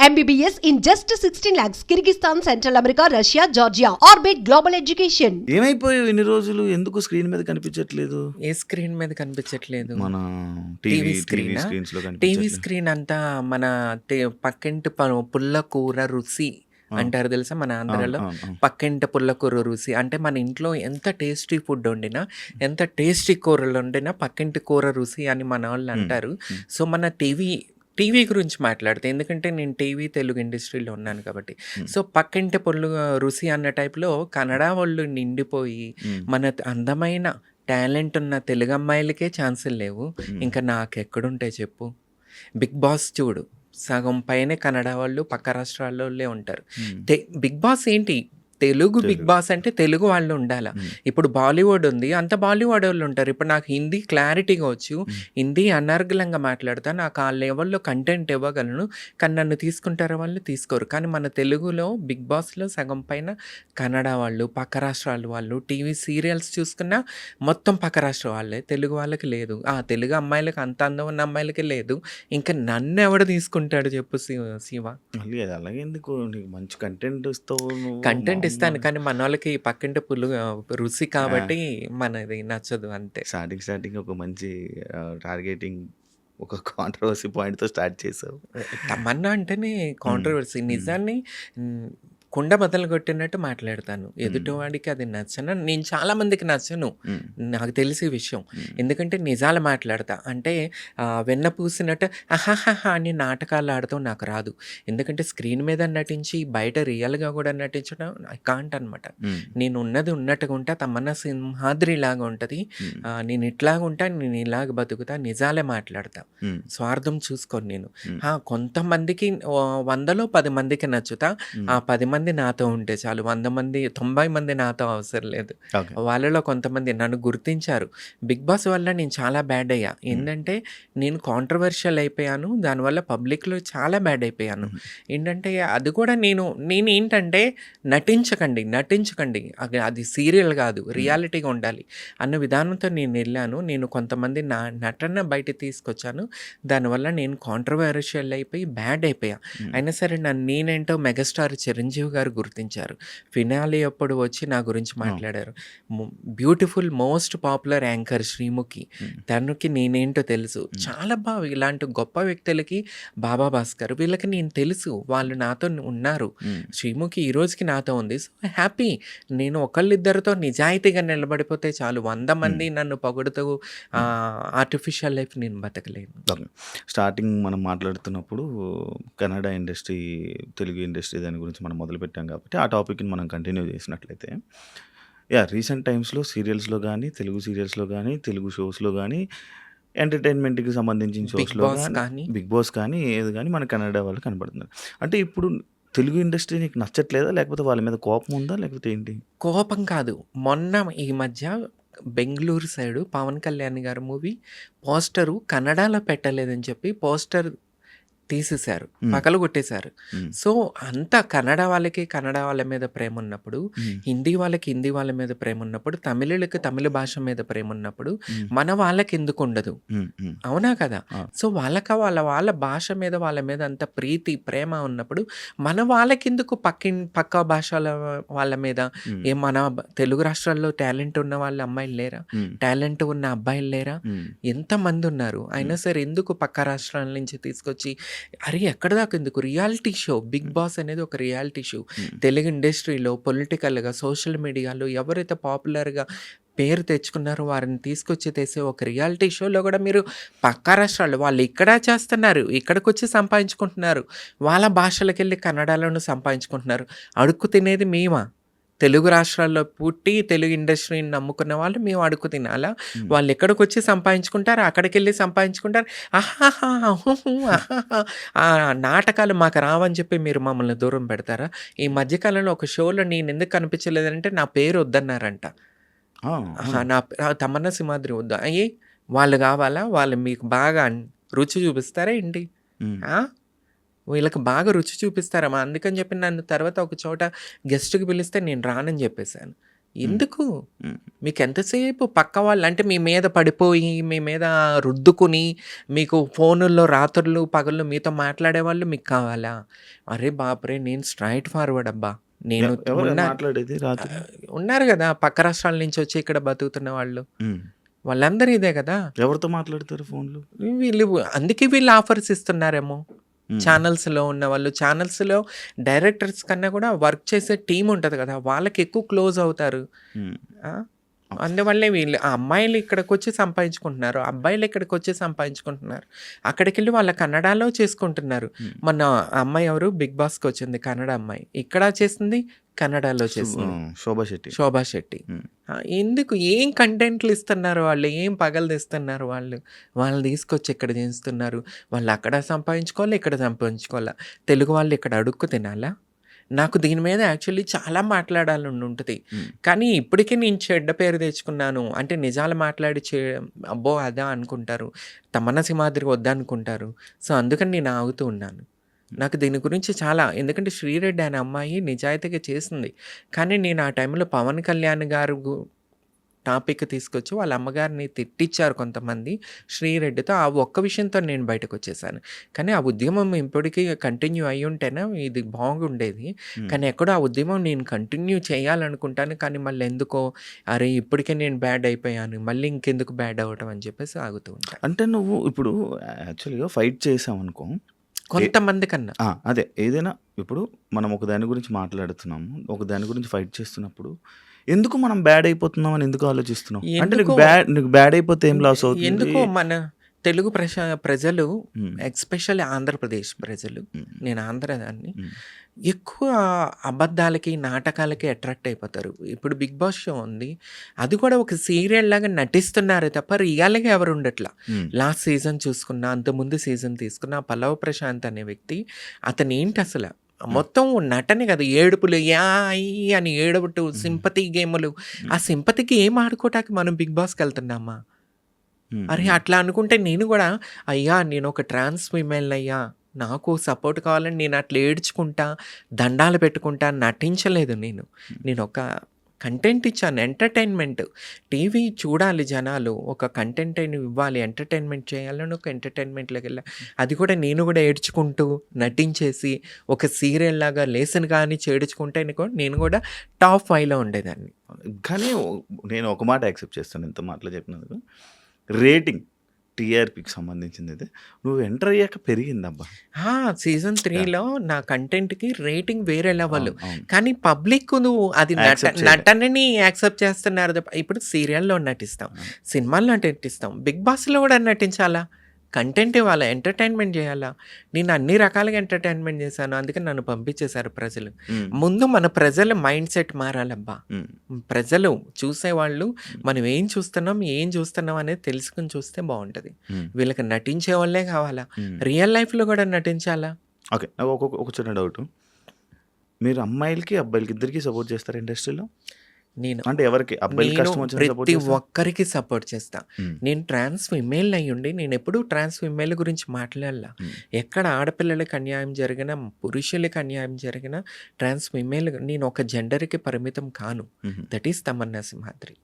MBBS in just 16 lakhs. Kyrgyzstan, Central America, Russia, Georgia. Orbit Global Education. ఏమైపోయావు ఇన్ని రోజులు? ఎందుకు screen మీద కనిపించట్లేదు? ఏ స్క్రీన్ మీద కనిపించట్లేదు? మన టీవీ టీవీ స్క్రీనా? స్క్రీన్స్ లో టీవీ కనిపించట్లేదు. స్క్రీన్ అంతా మన పక్కింటి పుల్ల కూర రుచి అంటారు తెలుసా మన ఆంధ్రాలో. పక్కింటి పుల్లకూర రుచి అంటే మన ఇంట్లో ఎంత టేస్టీ ఫుడ్ వండినా, ఎంత టేస్టీ కూరలు వండినా పక్కింటి కూర రుచి అని మన వాళ్ళు అంటారు. సో మన టీవీ గురించి మాట్లాడితే, ఎందుకంటే నేను టీవీ తెలుగు ఇండస్ట్రీలో ఉన్నాను కాబట్టి. సో పక్కింటి పొల్లు రుచి అన్న టైప్లో కన్నడ వాళ్ళు నిండిపోయి మన అందమైన టాలెంట్ ఉన్న తెలుగు అమ్మాయిలకే ఛాన్సులు లేవు. ఇంకా నాకెక్కడుంటాయి చెప్పు? బిగ్ బాస్ చూడు, సగం పైనే కన్నడ వాళ్ళు పక్క రాష్ట్రాల్లోనే ఉంటారు. బిగ్ బాస్ ఏంటి? తెలుగు బిగ్ బాస్ అంటే తెలుగు వాళ్ళు ఉండాలి. ఇప్పుడు బాలీవుడ్ ఉంది, అంత బాలీవుడ్ వాళ్ళు ఉంటారు. ఇప్పుడు నాకు హిందీ క్లారిటీగా వచ్చు, హిందీ అనర్గళంగా మాట్లాడతా, నాకు ఆ లెవెల్లో కంటెంట్ ఇవ్వగలను. కానీ నన్ను తీసుకుంటారు వాళ్ళు, తీసుకోరు. కానీ మన తెలుగులో బిగ్ బాస్లో సగం పైన కన్నడ వాళ్ళు, పక్క రాష్ట్రాల వాళ్ళు. టీవీ సీరియల్స్ చూసుకున్నా మొత్తం పక్క రాష్ట్ర వాళ్ళే, తెలుగు వాళ్ళకి లేదు. తెలుగు అమ్మాయిలకి, అంత అందం ఉన్న అమ్మాయిలకి లేదు. ఇంకా నన్ను ఎవడు తీసుకుంటాడు చెప్పు శివ? మళ్ళీ అది అలాగే ఎందుకు? నీకు మంచి కంటెంట్ ఇస్తావు నువ్వు. కంటెంట్ ఇస్తాను, కానీ మన వాళ్ళకి పక్కింటి రుచి కాబట్టి మనది నచ్చదు అంతే. స్టార్టింగ్ ఒక మంచి టార్గెటింగ్, ఒక కాంట్రవర్సీ పాయింట్తో స్టార్ట్ చేసావు. తమన్నా అంటేనే కాంట్రవర్సీ. నిజాన్ని కుండ బద్దలు కొట్టినట్టు మాట్లాడతాను. ఎదుటివాడికి అది నచ్చను, నేను చాలా మందికి నచ్చను, నాకు తెలిసే విషయం. ఎందుకంటే నిజాలు మాట్లాడతా. అంటే వెన్న పూసినట్టు అహాహా అని నాటకాలు ఆడతాం నాకు రాదు. ఎందుకంటే స్క్రీన్ మీద నటించి బయట రియల్గా కూడా నటించడం ఐ కాంట్ అనమాట. నేను ఉన్నది ఉన్నట్టుగా ఉంటా. తమన్నా సింహాద్రి లాగా ఉంటుంది. నేను ఇట్లాగా ఉంటా, నేను ఇలాగ బతుకుతా, నిజాలే మాట్లాడతా, స్వార్థం చూసుకోను నేను. కొంతమందికి 100లో 10 మందికి నచ్చుతా. ఆ 10 మంది నాతో ఉంటే చాలు. 100 మంది 90 మంది నాతో అవసరం లేదు. వాళ్ళలో కొంతమంది నన్ను గుర్తించారు. బిగ్ బాస్ వల్ల నేను చాలా బ్యాడ్ అయ్యా. ఏంటంటే నేను కాంట్రవర్షియల్ అయిపోయాను, దానివల్ల పబ్లిక్లో చాలా బ్యాడ్ అయిపోయాను. ఏంటంటే అది కూడా నేనేంటంటే నటించకండి, అది సీరియల్ కాదు, రియాలిటీగా ఉండాలి అన్న విధానంతో నేను వెళ్ళాను. నేను కొంతమంది నటన బయట తీసుకొచ్చాను, దానివల్ల నేను కాంట్రవర్షియల్ అయిపోయి బ్యాడ్ అయిపోయా. అయినా సరే నేనేంటో మెగాస్టార్ చిరంజీవి గారు గుర్తించారు. ఫినాలే అప్పుడు వచ్చి నా గురించి మాట్లాడారు. Beautiful most popular anchor Sreemukhi, తనకి నేనేంటో తెలుసు. చాలా బాగా ఇలాంటి గొప్ప వ్యక్తులకి, బాబా భాస్కర్, వీళ్ళకి నేను తెలుసు, వాళ్ళు నాతో ఉన్నారు. శ్రీముఖి ఈ రోజుకి నాతో ఉంది. So happy. నేను ఒకళ్ళిద్దరితో నిజాయితీగా నిలబడిపోతే చాలు. 100 మంది నన్ను పొగుడుతూ ఆర్టిఫిషియల్ లైఫ్ నేను బతకలేను. స్టార్టింగ్ మనం మాట్లాడుతున్నప్పుడు కన్నడ ఇండస్ట్రీ, తెలుగు ఇండస్ట్రీ దాని గురించి మనం మొదలుపెట్టాం కాబట్టి ఆ టాపిక్ని మనం కంటిన్యూ చేసినట్లయితే, రీసెంట్ టైమ్స్లో సీరియల్స్లో కానీ, తెలుగు సీరియల్స్లో కానీ, తెలుగు షోస్లో కానీ, ఎంటర్టైన్మెంట్కి సంబంధించిన షోస్లో కానీ, బిగ్ బాస్ కానీ, ఏది కానీ మన కన్నడ వాళ్ళు కనబడుతున్నారు. అంటే ఇప్పుడు తెలుగు ఇండస్ట్రీ నీకు నచ్చట్లేదా, లేకపోతే వాళ్ళ మీద కోపం ఉందా, లేకపోతే ఏంటి? కోపం కాదు. మొన్న ఈ మధ్య బెంగళూరు సైడు పవన్ కళ్యాణ్ గారి మూవీ పోస్టరు కన్నడలో పెట్టలేదని చెప్పి పోస్టర్ తీసేశారు, పగలు కొట్టేశారు. సో అంత కన్నడ వాళ్ళకి కన్నడ వాళ్ళ మీద ప్రేమ ఉన్నప్పుడు, హిందీ వాళ్ళకి హిందీ వాళ్ళ మీద ప్రేమ ఉన్నప్పుడు, తమిళులకి తమిళ భాష మీద ప్రేమ ఉన్నప్పుడు మన వాళ్ళకి ఎందుకు ఉండదు? అవునా కదా? సో వాళ్ళ భాష మీద, వాళ్ళ మీద అంత ప్రీతి ప్రేమ ఉన్నప్పుడు మన వాళ్ళకి ఎందుకు పక్క భాషల వాళ్ళ మీద? మన తెలుగు రాష్ట్రాల్లో టాలెంట్ ఉన్న వాళ్ళ అమ్మాయిలు లేరా? టాలెంట్ ఉన్న అబ్బాయిలు లేరా? ఎంతమంది ఉన్నారు? అయినా సరే ఎందుకు పక్క రాష్ట్రాల నుంచి తీసుకొచ్చి, అరే ఎక్కడ దాకా ఎందుకు? రియాలిటీ షో బిగ్ బాస్ అనేది ఒక రియాలిటీ షో. తెలుగు ఇండస్ట్రీలో పొలిటికల్గా, సోషల్ మీడియాలో ఎవరైతే పాపులర్గా పేరు తెచ్చుకున్నారో వారిని తీసుకొచ్చి తెసే ఒక రియాలిటీ షోలో కూడా మీరు పక్క రాష్ట్రాలు వాళ్ళు ఇక్కడ చేస్తున్నారు, ఇక్కడికి వచ్చి సంపాదించుకుంటున్నారు, వాళ్ళ భాషలకు వెళ్ళి కన్నడలోనూ సంపాదించుకుంటున్నారు. అడుక్కు తినేది మేమా? తెలుగు రాష్ట్రాల్లో పుట్టి తెలుగు ఇండస్ట్రీని నమ్ముకున్న వాళ్ళు మేము అడుగు తినాలా? వాళ్ళు ఎక్కడికి వచ్చి సంపాదించుకుంటారు, అక్కడికి వెళ్ళి సంపాదించుకుంటారు. నాటకాలు మాకు రావని చెప్పి మీరు మమ్మల్ని దూరం పెడతారా? ఈ మధ్యకాలంలో ఒక షోలో నేను ఎందుకు కనిపించలేదంటే నా పేరు వద్దన్నారంట. నా తమన్నా సింహాద్రి వద్దా? వాళ్ళు కావాలా? వాళ్ళు మీకు బాగా రుచి చూపిస్తారా ఏంటి? వీళ్ళకి బాగా రుచి చూపిస్తారమ్మా. అందుకని చెప్పి నన్ను తర్వాత ఒక చోట గెస్ట్కి పిలిస్తే నేను రానని చెప్పేశాను. ఎందుకు? హ్మ్. మీకెంతసేపు పక్క వాళ్ళు అంటే మీ మీద పడిపోయి, మీ మీద రుద్దుకుని, మీకు ఫోనుల్లో రాత్రులు, పగళ్ళు మీతో మాట్లాడేవాళ్ళు మీకు కావాలా? అరే బాపురే! నేను స్ట్రెయిట్ ఫార్వర్డ్ అబ్బా! నేను ఎవరు ఉన్నా మాట్లాడేది రాత్రి? ఉన్నారు గదా! పక్క రాష్ట్రాల నుంచి వచ్చి ఇక్కడ బతుకుతున్న వాళ్ళు. హ్మ్. వాళ్ళందరూ ఇదే గదా! ఎవరితో మాట్లాడతారు ఫోన్‌లో? వీళ్ళు అందుకే వీళ్ళు ఆఫర్స్ ఇస్తున్నారేమో. హ్మ్. ఛానల్స్‌లో ఉన్నవాళ్ళు. ఛానల్స్‌లో డైరెక్టర్స్ కన్నా కూడా వర్క్ చేసే టీమ్ ఉంటది గదా! వాళ్ళకి ఎక్కువ క్లోజ్ అవుతారు. హ్మ్. ఆ! అందువల్లే వీళ్ళు ఆ అమ్మాయిలు ఇక్కడికొచ్చి సంపాదించుకుంటున్నారు. అబ్బాయిలు ఇక్కడికొచ్చి సంపాదించుకుంటున్నారు. అక్కడికెళ్ళి వాళ్ళ కన్నడలో చేసుకుంటున్నారు. హ్మ్. మొన్న ఆ అమ్మాయి ఎవరు 'బిగ్ బాస్'కొచ్చింది కన్నడ అమ్మాయి. ఇక్కడ చేసింది కన్నడలో చేసింది. శోభా శెట్టి. శోభా శెట్టి. హ్మ్. ఎందుకు ఏం కంటెంట్లు ఇస్తున్నారు వాళ్ళు? ఏం పగలు తీస్తున్నారు వాళ్ళు? వాళ్ళని తీసుకొచ్చి ఇక్కడ చేస్తున్నారు. వాళ్ళు అక్కడ సంపాదించుకోవాలి, ఇక్కడ సంపాదించుకోవాలా? తెలుగు వాళ్ళు ఇక్కడ అడుక్కు తినాలా? నాకు దీని మీద యాక్చువల్లీ చాలా మాట్లాడాలని ఉంటది. హ్మ్. కానీ ఇప్పటికే నేను చెడ్డ పేరు తెచ్చుకున్నాను. అంటే నిజాలు మాట్లాడి అబ్బో! అదా అనుకుంటారు. తమన్నా సింహాద్రి వద్దనుకుంటారు. సో, అందుకని నేను ఆగుతూ ఉన్నాను. నాకు దీని గురించి చాలా ఎందుకంటే 'శ్రీరెడ్డి' అనే అమ్మాయి నిజాయితీగా చేసింది. కానీ నేను ఆ టైంలో 'పవన్ కళ్యాణ్' గారు టాపిక్ తీసుకొచ్చి వాళ్ళ అమ్మగారిని తిట్టిచ్చారు కొంతమంది 'శ్రీరెడ్డితో.' ఆ ఒక్క విషయంతో నేను బయటకొచ్చేసాను. కానీ ఆ ఉద్యమం ఇప్పటికీ కంటిన్యూ అయ్యుంటేనే ఇది బాగుండేది. హ్మ్. కానీ ఎక్కడో ఆ ఉద్యమం నేను కంటిన్యూ చేయాలనుకుంటాను. కానీ మళ్ళీ ఎందుకో అరే! ఇప్పటికే నేను బ్యాడ్ అయిపోయాను. మళ్ళీ ఇంకెందుకు బ్యాడ్ అవ్వటం అని చెప్పేసి ఆగుతూ ఉంటాను. అంటే నువ్వు ఇప్పుడు యాక్చువల్‌గా ఫైట్ చేసావనుకో కొంతమంది కన్నా. అదే ఏదైనా ఇప్పుడు మనం ఒక దాని గురించి మాట్లాడుతున్నాము. ఒక దాని గురించి ఫైట్ చేస్తున్నప్పుడు ఎందుకు మనం బ్యాడ్ అయిపోతున్నాం అని ఎందుకు ఆలోచిస్తున్నావు? అంటే ఎందుకో నీకు బ్యాడ్ అయిపోతే ఏం లాస్ అవుతుంది? ఎందుకో మన తెలుగు ప్రజలు హ్మ్. ఎస్పెషల్లీ ఆంధ్రప్రదేశ్ ప్రజలు హ్మ్. నేను ఆంధ్రదాన్ని హ్మ్. ఎక్కువ అబద్ధాలకి, నాటకాలకి అట్రాక్ట్ అయిపోతారు. ఇప్పుడు 'బిగ్ బాస్' షో ఉంది. అది కూడా ఒక సీరియల్ లాగా నటిస్తున్నారే తప్ప రియల్‌గా ఎవరు ఉండట్లా. హ్మ్. లాస్ట్ సీజన్ చూసుకున్నా, అంతకుముందు సీజన్ తీసుకున్నా 'పల్లవ్ ప్రశాంత్' అనే వ్యక్తి అతనేంటి అసల మొత్తం నటనే కాదు ఏడుపులు యాయ్ అని ఏడవటు, సింపతి గేములు. ఆ సింపతికి ఏం ఆడుకోవటానికి మనం 'బిగ్ బాస్'కెళ్తున్నామా? హ్మ్. అరే! అట్లా అనుకుంటే నేను గూడా అయ్యా! నేనొక ట్రాన్స్ ఫీమేల్‌నయ్యా. నాకు సపోర్ట్ కావాలని నేను అట్లా ఏడ్చుకుంటా, దండాలు పెట్టుకుంటా నటించలేదు నేను. నేనొక కంటెంట్ ఇచ్చాను. ఎంటర్‌టైన్‌మెంట్. టీవీ చూడాలి జనాలు. ఒక కంటెంట్ అని ఇవ్వాలి. ఎంటర్‌టైన్‌మెంట్ చేయాలని ఒక ఎంటర్‌టైన్‌మెంట్‌లోకెళ్ళా. అది కూడా నేను గూడా ఏడ్చుకుంటూ, నటించేసి, ఒక సీరియల్‌లాగా లేసిన గాని చేడుచుకుంటే నేను గూడా టాప్ 5లో ఉండేదాన్ని. కానీ నేను ఒక మాట యాక్సెప్ట్ చేస్తాను ఇంత మాటలు చెప్పినందుకు. రేటింగ్ టీఆర్‌పీకి సంబంధించిందైతే నువ్వు ఎంటర్ అయ్యాక పెరిగిందబ్బా! Season yeah! 3లో నా కంటెంట్‌కి రేటింగ్ వేరే లెవెల్. అవును. అవును. కానీ పబ్లిక్ అది యాక్సెప్ట్ చేయలే. నటనని యాక్సెప్ట్ చేస్తున్నారు తప్ప ఇప్పుడు సీరియల్‌లో నటిస్తాం. అవును. సినిమాల్లో నటిస్తాం. 'బిగ్ బాస్'లో కూడా నటించాలా? కంటెంట్ ఇవ్వాలా? ఎంటర్‌టైన్‌మెంట్ చేయాలా? నేను అన్ని రకాలుగా ఎంటర్‌టైన్‌మెంట్ చేశాను. అందుకని నన్ను పంపించేశారు ప్రజలు. హ్మ్. ముందు మన ప్రజల మైండ్ సెట్ మారాలబ్బా! హ్మ్. ప్రజలు చూసేవాళ్ళు మనం ఏం చూస్తున్నాం అనేది తెలుసుకొని చూస్తే బావుంటది. హ్మ్. వీళ్ళకి నటించే వాళ్ళే కావాలా? హ్మ్. రియల్ లైఫ్‌లో కూడా నటించాలా? ఓకే. నాకు ఒక చిన్న డౌటు. మీరు అమ్మాయిలకి, అబ్బాయిలకి ఇద్దరికీ సపోర్ట్ చేస్తారా ఇండస్ట్రీలో? నేను అంటే ఎవరికి? అబ్బాయిలకి నేను కష్టం వచ్చినా సపోర్ట్ ప్రతి చేస్తారా? ఒక్కరికి సపోర్ట్ చేస్తా. హ్మ్. నేను ట్రాన్స్ ఫీమేల్ అయ్యుండి నేనెప్పుడూ ట్రాన్స్ ఫీమేల్ గురించి మాట్లాడలా. హ్మ్. ఎక్కడ ఆడపిల్లలకి అన్యాయం జరిగినా, పురుషులకి అన్యాయం జరిగినా ట్రాన్స్ ఫీమేల్ నేను ఒక జెండర్‌కి పరిమితం కాను. హుహు. That is Tamannaah Simhadri.